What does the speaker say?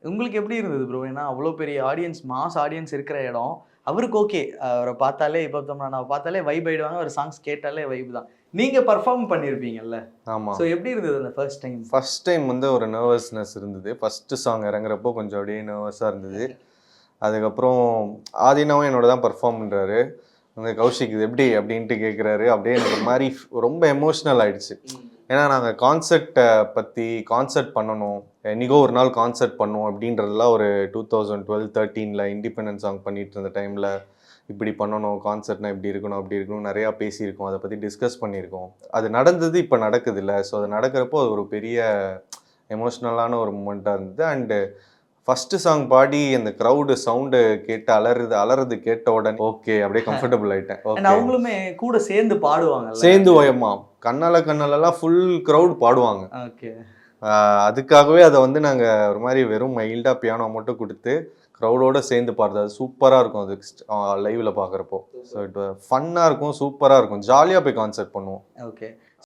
உங்களுக்கு எப்படி இருந்தது ப்ரோ? ஏன்னா அவ்வளோ பெரிய ஆடியன்ஸ், மாஸ் ஆடியன்ஸ் இருக்கிற இடம். அவருக்கு ஓகே. அவர பார்த்தாலே இப்போ தமன்னாவ பார்த்தாலே வைப் ஆயிடுவாங்க. அவர் சாங்ஸ் கேட்டாலே வைப் தான். நீங்க பெர்ஃபார்ம் பண்ணியிருப்பீங்கல்ல. ஆமா. ஸோ எப்படி இருந்தது அந்த ஃபர்ஸ்ட் டைம்? ஃபர்ஸ்ட் டைம் வந்து ஒரு நர்வஸ்னஸ் இருந்தது. ஃபர்ஸ்ட் சாங் இறங்குறப்போ கொஞ்சம் அப்படியே நர்வஸா இருந்தது. அதுக்கப்புறம் ஆதினாவும் என்னோட தான் பெர்ஃபார்ம் பண்றாரு. அந்த கௌஷிக் இது எப்படி அப்படின்ட்டு கேட்குறாரு. அப்படியே எனக்கு ஒரு மாதிரி ரொம்ப எமோஷ்னல் ஆயிடுச்சு. ஏன்னா நாங்கள் கான்சர்ட் பண்ணணும், என்னைக்கோ ஒரு நாள் கான்சர்ட் பண்ணுவோம் அப்படின்றதுலாம் ஒரு 2012-13 இண்டிபெண்டன்ஸ் சாங் பண்ணிட்டு இருந்த டைமில் இப்படி பண்ணணும், கான்சர்ட்னா இப்படி இருக்கணும் அப்படி இருக்கணும் நிறையா பேசியிருக்கோம், அதை பற்றி டிஸ்கஸ் பண்ணியிருக்கோம். அது நடந்தது, இப்போ நடக்குது இல்லை. ஸோ அது நடக்கிறப்போ அது ஒரு பெரிய எமோஷ்னலான ஒரு மூமெண்ட்டாக இருந்தது. அண்டு ஃபர்ஸ்ட் சாங் பாடி அந்த க்ரௌடு சவுண்டு கேட்டு அலறது கேட்ட உடனே ஓகே அப்படியே கம்ஃபர்டபுள் ஆயிட்டேன். அண்ட் ஓகே அவங்களுமே கூட சேர்ந்து பாடுவாங்கல்ல. சேர்ந்து ஓயம்மா கண்ணாலெல்லாம் ஃபுல் க்ரௌட் பாடுவாங்க. ஓகே. அதுக்காகவே அதை வந்து நாங்கள் ஒரு மாதிரி வெறும் மைல்டாக பியானோ மட்டும் கொடுத்து க்ரௌடோட சேர்ந்து பாடுறது அது சூப்பராக இருக்கும். அது லைவில் பார்க்குறப்போ ஸோ இட் ஃபன்னாக இருக்கும், சூப்பராக இருக்கும், ஜாலியாக போய் கான்சர்ட் பண்ணுவோம். ஓகே.